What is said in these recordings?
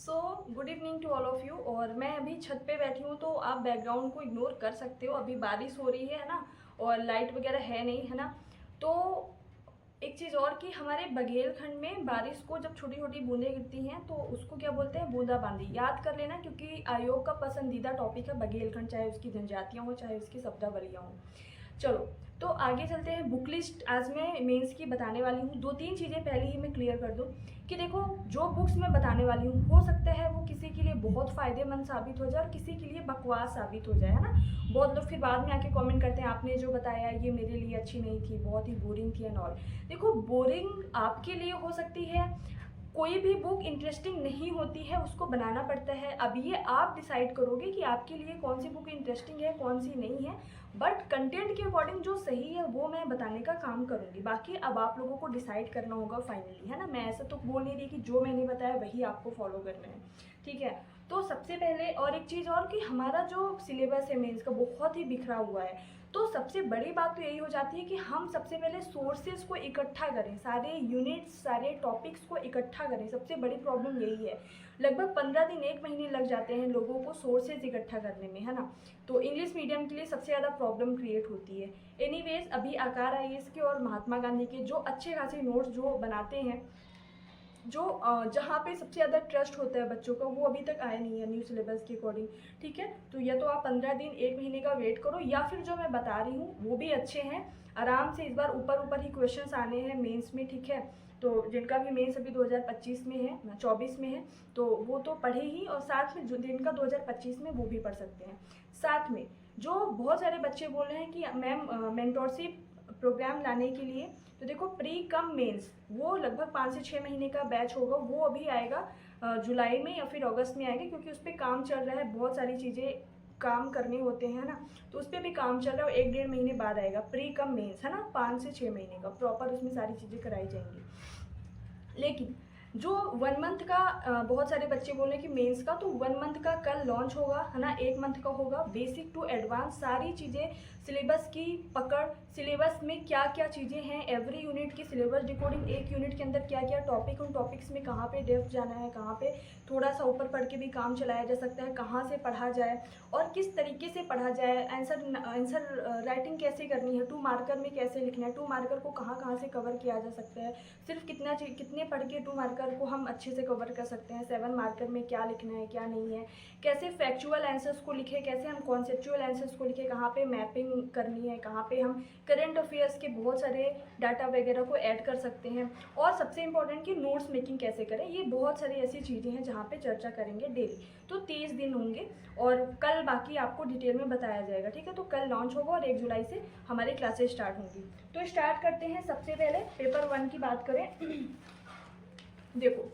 So good evening to all of you. और मैं अभी छत पे बैठी हूँ तो आप बैकग्राउंड को इग्नोर कर सकते हो। अभी बारिश हो रही है ना, और लाइट वगैरह है नहीं, है ना। तो एक चीज़ और कि हमारे बघेलखंड में बारिश को जब छोटी छोटी बूंदें गिरती हैं तो उसको क्या बोलते हैं, बूंदाबांदी। याद कर लेना, क्योंकि आयोग का पसंदीदा टॉपिक है बघेलखंड, चाहे उसकी जनजातियाँ हों चाहे उसकी शब्दावलियाँ हों। चलो, तो आगे चलते हैं। बुक लिस्ट आज मैं मेंस की बताने वाली हूँ। दो तीन चीज़ें पहले ही मैं क्लियर कर दूँ कि देखो, जो बुक्स मैं बताने वाली हूँ हो सकता है वो किसी के लिए बहुत फ़ायदेमंद साबित हो जाए और किसी के लिए बकवास साबित हो जाए, है ना। बहुत लोग फिर बाद में आके कमेंट करते हैं आपने जो बताया ये मेरे लिए अच्छी नहीं थी, बहुत ही बोरिंग थी एंड ऑल। देखो, बोरिंग आपके लिए हो सकती है, कोई भी बुक इंटरेस्टिंग नहीं होती है, उसको बनाना पड़ता है। अब ये आप डिसाइड करोगे कि आपके लिए कौन सी बुक इंटरेस्टिंग है कौन सी नहीं है, बट कंटेंट के अकॉर्डिंग जो सही है वो मैं बताने का काम करूँगी। बाकी अब आप लोगों को डिसाइड करना होगा फाइनली, है ना। मैं ऐसा तो बोल नहीं रही कि जो मैंने बताया वही आपको फॉलो करना है, ठीक है। तो सबसे पहले और एक चीज़ और कि हमारा जो सिलेबस है मेंस का बहुत ही बिखरा हुआ है। तो सबसे बड़ी बात तो यही हो जाती है कि हम सबसे पहले सोर्सेज को इकट्ठा करें, सारे यूनिट्स सारे टॉपिक्स को इकट्ठा करें। सबसे बड़ी प्रॉब्लम यही है। लगभग 15 दिन 1 महीने लग जाते हैं लोगों को सोर्सेज इकट्ठा करने में, है ना। तो इंग्लिश मीडियम के लिए सबसे ज़्यादा प्रॉब्लम क्रिएट होती है। एनीवेज, अभी आकार आईएएस के और महात्मा गांधी के जो अच्छे खासे नोट्स जो बनाते हैं, जो जहाँ पे सबसे ज़्यादा ट्रस्ट होता है बच्चों का, वो अभी तक आया नहीं है न्यू सिलेबस के अकॉर्डिंग, ठीक है। तो या तो आप 15 दिन 1 महीने का वेट करो, या फिर जो मैं बता रही हूँ वो भी अच्छे हैं। आराम से इस बार ऊपर ऊपर ही क्वेश्चंस आने हैं मेंस में, ठीक है। तो जिनका भी मेंस अभी 2025 में है, 24 में है, तो वो तो पढ़े ही, और साथ में जो जिनका 2025 में वो भी पढ़ सकते हैं। साथ में जो बहुत सारे बच्चे बोल रहे हैं कि मैम मेंटोरशिप प्रोग्राम लाने के लिए, तो देखो, प्री कम मेंस वो लगभग 5 से 6 महीने का बैच होगा। वो अभी आएगा जुलाई में या फिर अगस्त में आएगा, क्योंकि उस पर काम चल रहा है, बहुत सारी चीज़ें काम करने होते हैं ना, तो उस पर भी काम चल रहा है। और 1 डेढ़ महीने बाद आएगा प्री कम मेंस, है ना, 5 से 6 महीने का प्रॉपर उसमें सारी चीज़ें कराई जाएंगी। लेकिन जो 1 मंथ का बहुत सारे बच्चे बोल रहे हैं कि मेंस का, तो 1 मंथ का कल लॉन्च होगा, है ना। 1 मंथ का होगा, बेसिक टू एडवांस सारी चीज़ें, सिलेबस की पकड़, सिलेबस में क्या क्या चीज़ें हैं, एवरी यूनिट की सिलेबस डिकोडिंग, एक यूनिट के अंदर क्या क्या टॉपिक, उन टॉपिक्स में कहाँ पे डेप्थ जाना है, कहाँ पे थोड़ा सा ऊपर पढ़ के भी काम चलाया जा सकता है, कहाँ से पढ़ा जाए और किस तरीके से पढ़ा जाए, आंसर राइटिंग कैसे करनी है, 2 मार्कर में कैसे लिखना है, 2 मार्कर को कहाँ कहाँ से कवर किया जा सकता है, सिर्फ कितने पढ़ के 2 मार्कर को हम अच्छे से कवर कर सकते हैं, 7 मार्कर में क्या लिखना है क्या नहीं है, कैसे फैक्चुअल आंसर्स को लिखे, कैसे हम कॉन्सेप्चुअल आंसर्स को लिखे, कहाँ पे मैपिंग करनी है, कहाँ पे हम करंट अफेयर्स के बहुत सारे डाटा वगैरह को ऐड कर सकते हैं, और सबसे इंपॉर्टेंट कि नोट्स मेकिंग कैसे करें। ये बहुत सारी ऐसी चीज़ें हैं जहाँ पे चर्चा करेंगे डेली। तो 30 दिन होंगे और कल बाकी आपको डिटेल में बताया जाएगा, ठीक है। तो कल लॉन्च होगा और 1 जुलाई से हमारी क्लासेस स्टार्ट होंगी। तो स्टार्ट करते हैं। सबसे पहले पेपर 1 की बात करें। देखो,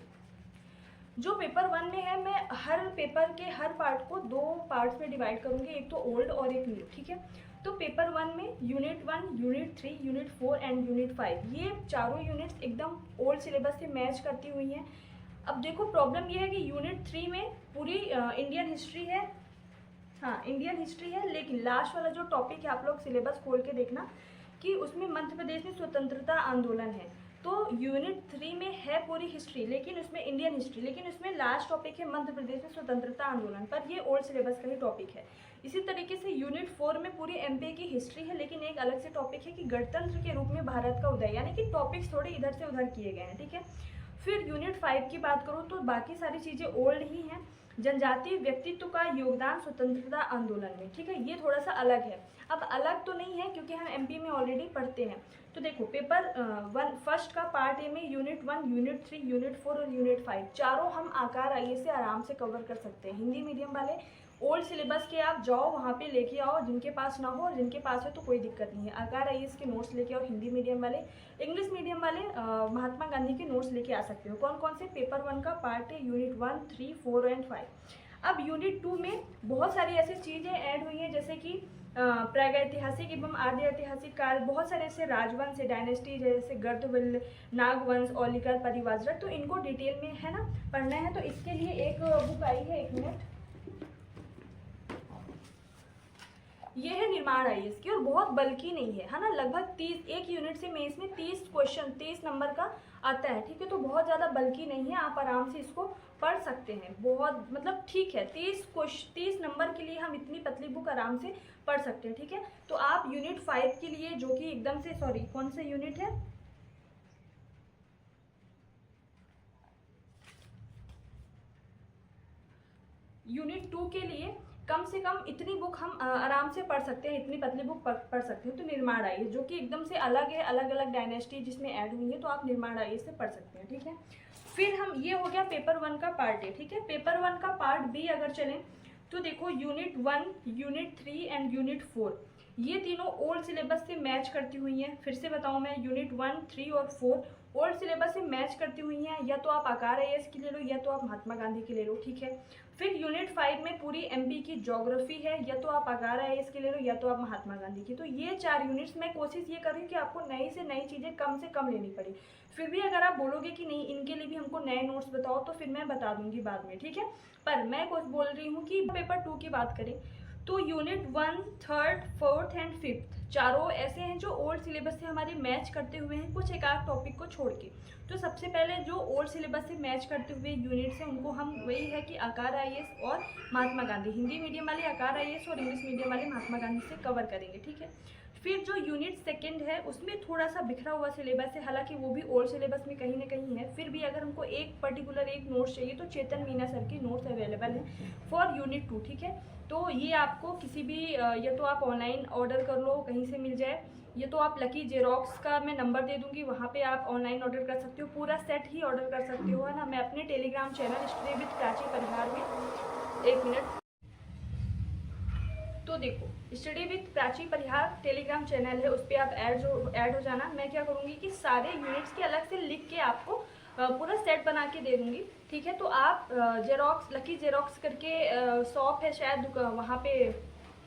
जो पेपर 1 में है, मैं हर पेपर के हर पार्ट को 2 पार्ट्स में डिवाइड करूंगी, एक तो ओल्ड और एक न्यू, ठीक है। तो पेपर 1 में unit 1, unit 3, unit 4 and unit 5, ये चारों यूनिट्स एकदम ओल्ड सिलेबस से मैच करती हुई हैं। अब देखो, प्रॉब्लम ये है कि यूनिट 3 में पूरी इंडियन हिस्ट्री है, हाँ इंडियन हिस्ट्री है, लेकिन लास्ट वाला जो टॉपिक है, आप लोग सिलेबस खोल के देखना कि उसमें मध्य प्रदेश में स्वतंत्रता आंदोलन है। तो यूनिट 3 में है पूरी हिस्ट्री, लेकिन उसमें इंडियन हिस्ट्री, लेकिन उसमें लास्ट टॉपिक है मध्य प्रदेश में स्वतंत्रता आंदोलन, पर ये ओल्ड सिलेबस का ही टॉपिक है। इसी तरीके से यूनिट 4 में पूरी एमपी की हिस्ट्री है, लेकिन एक अलग से टॉपिक है कि गणतंत्र के रूप में भारत का उदय, यानी कि टॉपिक्स थोड़े इधर से उधर किए गए हैं, ठीक है। फिर यूनिट 5 की बात करूँ तो बाकी सारी चीज़ें ओल्ड ही हैं। जनजातीय व्यक्तित्व का योगदान स्वतंत्रता आंदोलन में, ठीक है, ये थोड़ा सा अलग है। अब अलग तो नहीं है क्योंकि हम एमपी में ऑलरेडी पढ़ते हैं। तो देखो, पेपर 1 फर्स्ट का पार्ट ए में यूनिट 1, यूनिट 3, यूनिट 4 और यूनिट 5 चारों हम आकार आईएएस से आराम से कवर कर सकते हैं। हिंदी मीडियम वाले ओल्ड सिलेबस के आप जाओ वहाँ पे लेके आओ, जिनके पास ना हो, और जिनके पास है तो कोई दिक्कत नहीं है, आकार आईएएस के नोट्स लेके आओ। हिंदी मीडियम वाले, इंग्लिश मीडियम वाले महात्मा गांधी के नोट्स लेके आ सकते हो। कौन कौन से? पेपर 1 का पार्ट है यूनिट 1, 3, 4 एंड 5। अब यूनिट 2 में बहुत सारी ऐसी चीज़ें ऐड हुई हैं, जैसे कि प्रागैतिहासिक एवं आदि ऐतिहासिक काल, बहुत सारे ऐसे राजवंश है, डायनेस्टी, जैसे गर्दवल, नागवंश, औलिकर, परिवाजरक, तो इनको डिटेल में, है ना, पढ़ना है। तो इसके लिए एक बुक आई है, 1 मिनट, ये है निर्माण आईएएस की, और बहुत बल्कि नहीं है ना, लगभग 30 एक यूनिट से मेंस में 30 क्वेश्चन 30 नंबर का आता है, ठीक है। तो बहुत ज़्यादा बल्कि नहीं है, आप आराम से इसको पढ़ सकते हैं, बहुत मतलब ठीक है। 30 नंबर के लिए हम इतनी पतली बुक आराम से पढ़ सकते हैं, ठीक है। तो आप यूनिट 5 के लिए, जो कि एकदम से, सॉरी कौन सा यूनिट है, यूनिट 2 के लिए कम से कम इतनी बुक हम आराम से पढ़ सकते हैं, इतनी पतली बुक पढ़ सकते हैं। तो निर्माण आईएएस जो कि एकदम से अलग है, अलग अलग डायनेस्टी जिसमें ऐड हुई है, तो आप निर्माण आईएएस से पढ़ सकते हैं, ठीक है। फिर हम, ये हो गया पेपर 1 का पार्ट ए, ठीक है। पेपर 1 का पार्ट बी अगर चलें तो देखो यूनिट 1, यूनिट 3 एंड यूनिट 4 ये तीनों ओल्ड सिलेबस से मैच करती हुई हैं। फिर से बताऊं मैं, यूनिट 1, 3 और 4 ओल्ड सिलेबस से मैच करती हुई हैं। या तो आप आकार आईएएस की ले लो, या तो आप महात्मा गांधी की ले लो, ठीक है। फिर यूनिट 5 में पूरी एमपी की ज्योग्राफी है, या तो आप आकार आईएएस की ले लो, या तो आप महात्मा गांधी की। तो ये 4 यूनिट्स में कोशिश ये कर रही हूँ कि आपको नई से नई चीज़ें कम से कम लेनी पड़ी। फिर भी अगर आप बोलोगे कि नहीं इनके लिए भी हमको नए नोट्स बताओ, तो फिर मैं बता दूंगी बाद में, ठीक है। पर मैं कुछ बोल रही हूँ कि पेपर 2 की बात करें तो यूनिट 1, 3, 4 एंड 5 चारों ऐसे हैं जो ओल्ड सिलेबस से हमारे मैच करते हुए हैं, कुछ एक आध टॉपिक को छोड़ के। तो सबसे पहले जो ओल्ड सिलेबस से मैच करते हुए यूनिट्स हैं उनको हम, वही है कि आकार आईएएस और महात्मा गांधी, हिंदी मीडियम वाले आकार आईएएस और इंग्लिश मीडियम वाले महात्मा गांधी से कवर करेंगे, ठीक है। फिर जो यूनिट 2 है उसमें थोड़ा सा बिखरा हुआ सिलेबस है, हालांकि वो भी ओल्ड सिलेबस में कहीं ना कहीं है। फिर भी अगर हमको एक पर्टिकुलर एक नोट्स चाहिए तो चेतन मीना सर की नोट्स अवेलेबल हैं फॉर यूनिट 2, ठीक है। तो ये आपको किसी भी, या तो आप ऑनलाइन ऑर्डर कर लो, कहीं से मिल जाए, ये तो आप लकी जेरोक्स का मैं नंबर दे दूंगी, वहाँ पे आप ऑनलाइन ऑर्डर कर सकते हो, पूरा सेट ही ऑर्डर कर सकते हो, है ना। मैं अपने Telegram channel study with Prachi Parihar में, एक मिनट, तो देखो study with Prachi Parihar Telegram channel है, उस पर आप ऐड हो जाना। मैं क्या करूँगी कि सारे यूनिट्स के अलग से लिख के आपको पूरा सेट बना के दे दूँगी, ठीक है। तो आप जेरोक्स, लकी जेरोक्स करके शॉप है शायद वहाँ पे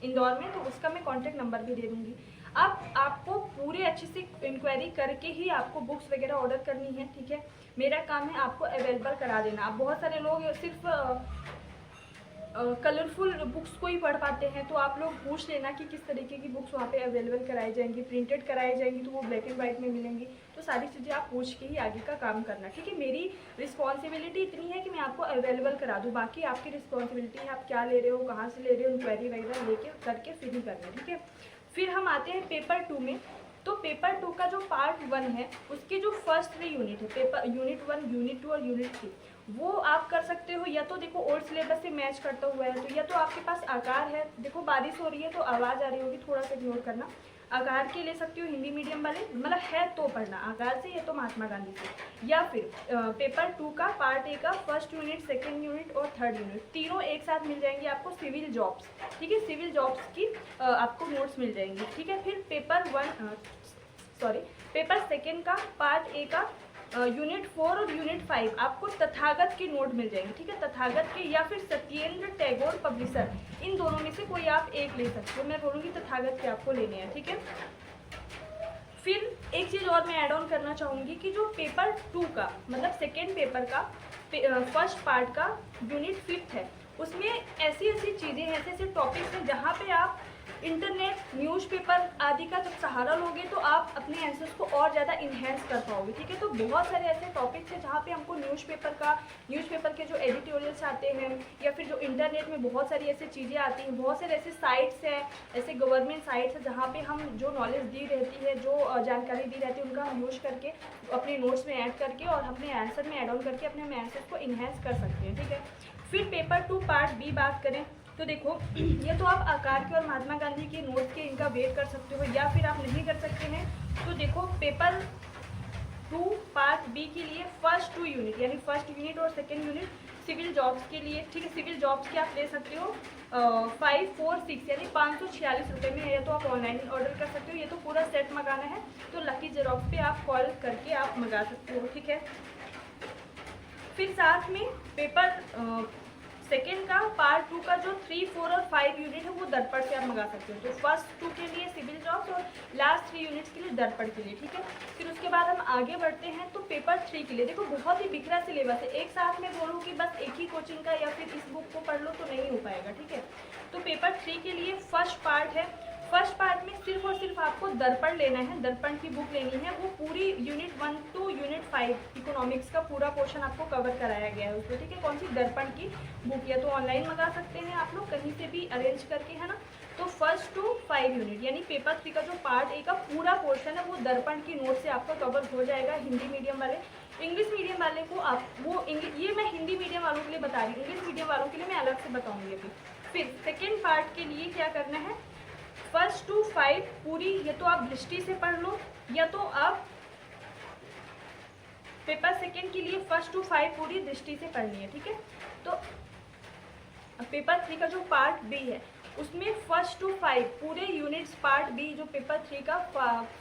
इंदौर में, तो उसका मैं कॉन्टैक्ट नंबर भी दे दूँगी। आपको पूरे अच्छे से इंक्वायरी करके ही आपको बुक्स वगैरह ऑर्डर करनी है, ठीक है। मेरा काम है आपको अवेलेबल करा देना। आप बहुत सारे लोग सिर्फ कलरफुल बुक्स को ही पढ़ पाते हैं, तो आप लोग पूछ लेना कि किस तरीके की बुक्स वहाँ पे अवेलेबल कराई जाएंगी, प्रिंटेड कराई जाएंगी तो वो ब्लैक एंड वाइट में मिलेंगी। तो सारी चीज़ें आप पूछ के ही आगे का काम करना, ठीक है। मेरी रिस्पॉन्सिबिलिटी इतनी है कि मैं आपको अवेलेबल करा दूँ, बाकी आपकी रिस्पॉन्सिबिलिटी है आप क्या ले रहे हो, कहाँ से ले रहे हो, इंक्वायरी वगैरह लेके करके फिर ही करना, ठीक है। फिर हम आते हैं पेपर 2 में। तो पेपर 2 का जो पार्ट 1 है उसके जो फर्स्ट 3 यूनिट है, पेपर यूनिट 1, यूनिट 2 और यूनिट 3, वो आप कर सकते हो। या तो देखो ओल्ड सिलेबस से मैच करता हुआ है, तो या तो आपके पास आकार है, देखो बारिश हो रही है तो आवाज़ आ रही होगी, थोड़ा सा इग्नोर करना। आकार के ले सकते हो हिंदी मीडियम वाले, मतलब है तो पढ़ना आकार से, या तो महात्मा गांधी से। या फिर पेपर 2 का पार्ट ए का फर्स्ट यूनिट, सेकेंड यूनिट और थर्ड यूनिट तीनों एक साथ मिल जाएंगे आपको, सिविल जॉब्स, ठीक है। सिविल जॉब्स की आपको नोट्स मिल जाएंगी, ठीक है। फिर पेपर 2 का पार्ट ए का यूनिट 4 और यूनिट 5 आपको तथागत के नोट मिल जाएंगे, ठीक है। तथागत के या फिर सत्येंद्र टैगोर पब्लिशर, इन दोनों में से कोई आप एक ले सकते हो। मैं बोलूँगी तथागत के आपको लेने हैं, ठीक है। फिर एक चीज़ और मैं ऐड ऑन करना चाहूँगी कि जो पेपर 2 का मतलब सेकेंड पेपर का फर्स्ट पार्ट का यूनिट 5 है, उसमें ऐसी चीज़ें हैं, ऐसे टॉपिक्स हैं जहाँ पे आप इंटरनेट, न्यूज़पेपर आदि का जब सहारा लोगे तो आप अपने आंसर्स को और ज़्यादा इन्हेंस कर पाओगे, ठीक है। तो बहुत सारे ऐसे टॉपिक्स हैं जहाँ पे हमको न्यूज़पेपर के जो एडिटोरियल्स आते हैं, या फिर जो इंटरनेट में बहुत सारी ऐसी चीज़ें आती हैं, बहुत सारे ऐसे साइट्स हैं, ऐसे गवर्नमेंट साइट्स हैं जहाँ पे हम जो नॉलेज दी रहती है, जो जानकारी दी रहती है, उनका हम यूज़ करके अपने नोट्स में ऐड करके और अपने आंसर में ऐड ऑन करके अपने आंसर को इन्हेंस कर सकते हैं, ठीक है। फिर पेपर 2 पार्ट बी बात करें तो देखो ये तो आप आकार के और महात्मा गांधी के नोट्स के इनका वेट कर सकते हो, या फिर आप नहीं कर सकते हैं तो देखो पेपर 2 पार्ट बी के लिए फर्स्ट 2 यूनिट यानी फर्स्ट यूनिट और सेकेंड यूनिट सिविल जॉब्स के लिए, ठीक है। सिविल जॉब्स के आप ले सकते हो 546 यानी 546 रुपये में, या तो आप ऑनलाइन ऑर्डर कर सकते हो, ये तो पूरा सेट मंगाना है तो लकी जेरोक्स पे आप कॉल करके आप मंगा सकते हो, ठीक है। फिर साथ में पेपर सेकेंड का पार्ट 2 का जो 3, 4 और 5 यूनिट है वो दर्पण से आप मंगा सकते हो। तो फर्स्ट 2 के लिए सिविल जॉब्स और लास्ट 3 यूनिट्स के लिए दर्पण के लिए, ठीक है। फिर उसके बाद हम आगे बढ़ते हैं तो पेपर 3 के लिए देखो बहुत ही बिखरा सिलेबस है, एक साथ में बोलूँ कि बस एक ही कोचिंग का या फिर इस बुक को पढ़ लो तो नहीं हो पाएगा, ठीक है। तो पेपर 3 के लिए फर्स्ट पार्ट है फर्स्ट पार्ट में सिर्फ और सिर्फ आपको दर्पण लेना है, दर्पण की बुक लेनी है। वो पूरी यूनिट 1 to यूनिट 5 इकोनॉमिक्स का पूरा पोर्शन आपको कवर कराया गया है उसमें, ठीक है। कौन सी? दर्पण की बुक, या तो ऑनलाइन मंगा सकते हैं आप लोग कहीं से भी अरेंज करके, है ना। तो 1 to 5 यूनिट यानी पेपर 3 का जो पार्ट ए का पूरा पोर्शन है वो दर्पण की नोट से आपका कवर हो जाएगा। हिंदी मीडियम वाले, इंग्लिश मीडियम वाले को आप वो ये मैं हिंदी मीडियम वालों के लिए बता रही हूँ, इंग्लिश मीडियम वालों के लिए मैं अलग से बताऊँगी अभी। फिर सेकेंड पार्ट के लिए क्या करना है, 1 to 5 पूरी या तो आप दृष्टि से पढ़ लो, या तो आप पेपर सेकेंड के लिए 1 to 5 पूरी दृष्टि से पढ़नी है, ठीक है। तो पेपर 3 का जो पार्ट बी है उसमें 1 to 5 पूरे यूनिट्स, पार्ट बी जो पेपर 3 का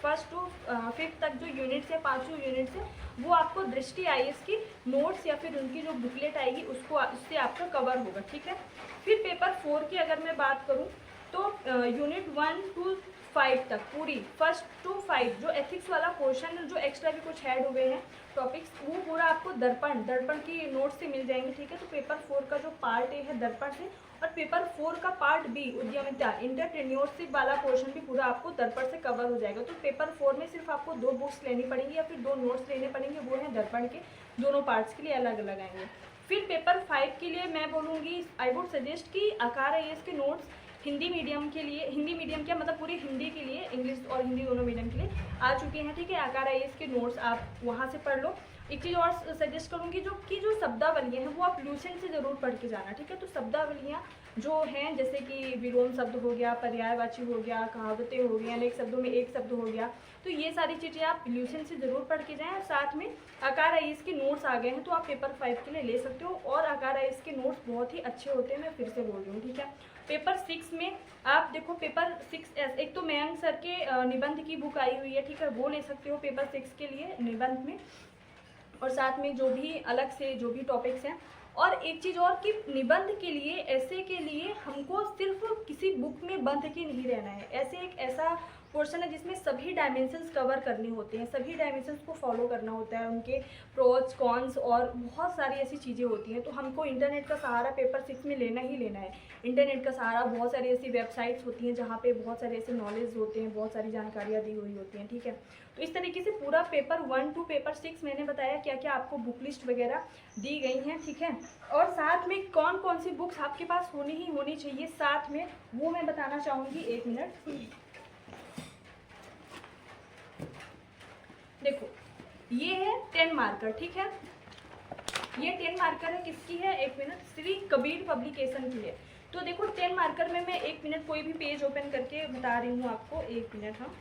1 to 5 तक जो यूनिट्स है, 5 यूनिट्स है, वो आपको दृष्टि IAS की नोट्स या फिर उनकी जो बुकलेट आएगी उससे आपका कवर होगा, ठीक है। फिर पेपर 4 की अगर मैं बात करूँ तो यूनिट 1 to 5 तक पूरी 1 to 5 जो एथिक्स वाला पोर्शन है, जो एक्स्ट्रा भी कुछ ऐड हुए हैं टॉपिक्स, वो पूरा आपको दर्पण की नोट से मिल जाएंगे, ठीक है। तो पेपर 4 का जो पार्ट ए है दर्पण से, और पेपर 4 का पार्ट बी उद्यमिता एंटरप्रेन्योरशिप वाला पोर्शन भी पूरा आपको दर्पण से कवर हो जाएगा। तो पेपर 4 में सिर्फ आपको 2 बुक्स लेनी पड़ेंगी या फिर 2 नोट्स लेने पड़ेंगे, वो हैं दर्पण के, दोनों पार्ट्स के लिए अलग अलग आएंगे। फिर पेपर 5 के लिए मैं बोलूँगी, आई वुड सजेस्ट कि आकार IAS के नोट्स हिंदी मीडियम के लिए, हिंदी मीडियम क्या मतलब पूरी हिंदी के लिए, इंग्लिश और हिंदी दोनों मीडियम के लिए आ चुके हैं, ठीक है। आकार IAS के नोट्स आप वहाँ से पढ़ लो। एक चीज़ और सजेस्ट करूँगी, जो शब्दावलियाँ हैं वो आप लूसेंट से ज़रूर पढ़ के जाना, ठीक है। तो शब्दावलियाँ जो हैं जैसे कि विलोम शब्द हो गया, पर्यायवाची हो गया, कहावतें हो गई, अनेक शब्दों में एक शब्द हो गया, तो ये सारी चीज़ें आप लूसेंट से ज़रूर पढ़ के जाएँ। और साथ में आकार IAS के नोट्स आ गए हैं तो आप पेपर 5 के लिए ले सकते हो, और आकार IAS के नोट्स बहुत ही अच्छे होते हैं, मैं फिर से बोल रही हूँ, ठीक है। पेपर 6 में आप देखो, पेपर 6S एक तो मयंक सर के निबंध की बुक आई हुई है, ठीक है, वो ले सकते हो पेपर 6 के लिए निबंध में, और साथ में जो भी अलग से जो भी टॉपिक्स हैं। और एक चीज़ और कि निबंध के लिए, ऐसे के लिए हमको सिर्फ किसी बुक में बंध के नहीं रहना है। ऐसे एक ऐसा पोर्शन है जिसमें सभी डायमेंशंस कवर करने होते हैं, सभी डायमेंशंस को फॉलो करना होता है, उनके प्रोज कॉन्स और बहुत सारी ऐसी चीज़ें होती हैं। तो हमको इंटरनेट का सहारा पेपर 6 में लेना ही लेना है। इंटरनेट का सहारा, बहुत सारी ऐसी वेबसाइट्स होती हैं जहाँ पे बहुत सारे ऐसे नॉलेज होते हैं, बहुत सारी जानकारियाँ दी हुई होती हैं, ठीक है। तो इस तरीके से पूरा पेपर 1 to पेपर 6 मैंने बताया क्या क्या आपको बुक लिस्ट वगैरह दी गई हैं, ठीक है। और साथ में कौन कौन सी बुक्स आपके पास होनी ही होनी चाहिए साथ में, वो मैं बताना चाहूँगी। 1 मिनट, देखो ये है 10 मार्कर, ठीक है। ये 10 मार्कर है, किसकी है? 1 मिनट, श्री कबीर पब्लिकेशन की है। तो देखो 10 मार्कर में मैं 1 मिनट कोई भी पेज ओपन करके बता रही हूँ आपको, 1 मिनट। हाँ,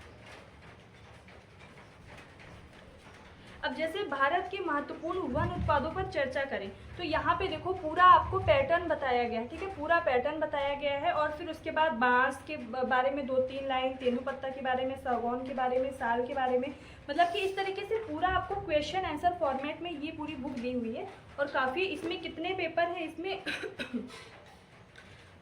अब जैसे भारत के महत्वपूर्ण वन उत्पादों पर चर्चा करें, तो यहाँ पे देखो पूरा आपको पैटर्न बताया गया है, ठीक है, पूरा पैटर्न बताया गया है। और फिर उसके बाद बांस के बारे में 2-3 लाइन, तेंदुपत्ता के बारे में, सागौन के बारे में, साल के बारे में, मतलब कि इस तरीके से पूरा आपको क्वेश्चन आंसर फॉर्मेट में ये पूरी बुक दी हुई है। और काफ़ी, इसमें कितने पेपर हैं? इसमें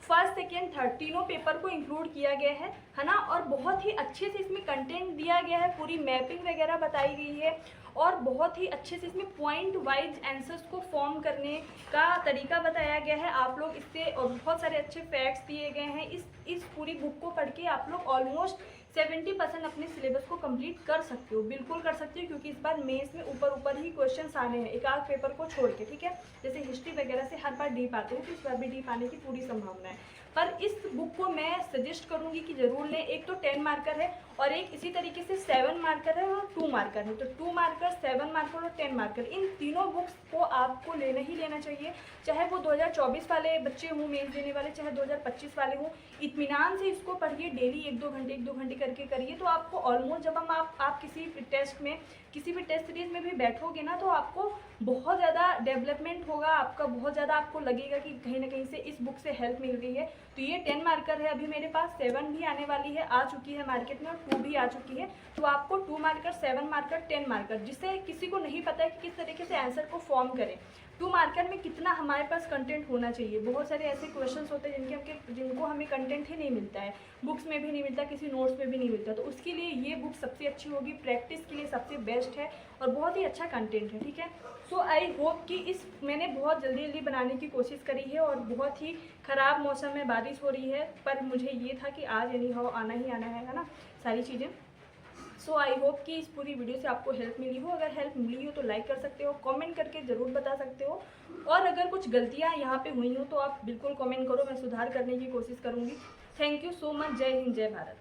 फर्स्ट, सेकेंड, थर्ड तीनों पेपर को इंक्लूड किया गया है ना। और बहुत ही अच्छे से इसमें कंटेंट दिया गया है, पूरी मैपिंग वगैरह बताई गई है, और बहुत ही अच्छे से इसमें पॉइंट वाइज आंसर्स को फॉर्म करने का तरीका बताया गया है। आप लोग इससे, और बहुत सारे अच्छे फैक्ट्स दिए गए हैं। इस पूरी बुक को पढ़ के आप लोग ऑलमोस्ट 70% अपने सिलेबस को कंप्लीट कर सकते हो, बिल्कुल कर सकते हो, क्योंकि इस बार मेंस में ऊपर ही क्वेश्चंस आने हैं, एक आध पेपर को छोड़ के, ठीक है। जैसे हिस्ट्री वगैरह से हर बार डीप आते हैं, तो इस बार भी डीप आने की पूरी संभावना है। पर इस बुक को मैं सजेस्ट करूंगी कि ज़रूर लें। एक तो 10 मार्कर है, और एक इसी तरीके से 7 मार्कर है और 2 मार्कर है। तो 2 मार्कर, 7 मार्कर और 10 मार्कर, इन तीनों बुक्स को आपको लेना ही लेना चाहिए, चाहे वो 2024 वाले बच्चे हों मेंस देने वाले, चाहे 2025 वाले हों। इत्मीनान से इसको पढ़िए, डेली 1-2 घंटे करके करिए, तो आपको ऑलमोस्ट, जब हम आप किसी टेस्ट में, किसी भी टेस्ट सीरीज में भी बैठोगे ना, तो आपको बहुत ज़्यादा डेवलपमेंट होगा, आपका बहुत ज़्यादा आपको लगेगा कि कहीं ना कहीं से इस बुक से हेल्प मिल रही है। तो ये 10 मार्कर है, अभी मेरे पास 7 भी आने वाली है, आ चुकी है मार्केट में, और 2 भी आ चुकी है। तो आपको 2 मार्कर, 7 मार्कर, 10 मार्कर, जिससे किसी को नहीं पता है कि किस तरीके से आंसर को फॉर्म करें, टू मार्केट में कितना हमारे पास कंटेंट होना चाहिए। बहुत सारे ऐसे क्वेश्चंस होते हैं जिनको हमें कंटेंट ही नहीं मिलता है, बुक्स में भी नहीं मिलता, किसी नोट्स में भी नहीं मिलता। तो उसके लिए ये बुक सबसे अच्छी होगी, प्रैक्टिस के लिए सबसे बेस्ट है और बहुत ही अच्छा कंटेंट है, ठीक है। सो आई होप कि मैंने बहुत जल्दी बनाने की कोशिश करी है और बहुत ही ख़राब मौसम में बारिश हो रही है, पर मुझे ये था कि आज एनी हाउ आना ही आना है ना सारी चीज़ें। सो आई होप कि इस पूरी वीडियो से आपको हेल्प मिली हो। अगर हेल्प मिली हो तो लाइक कर सकते हो, कमेंट करके ज़रूर बता सकते हो, और अगर कुछ गलतियाँ यहाँ पे हुई हो तो आप बिल्कुल कमेंट करो, मैं सुधार करने की कोशिश करूँगी। Thank you so much. जय हिंद, जय भारत।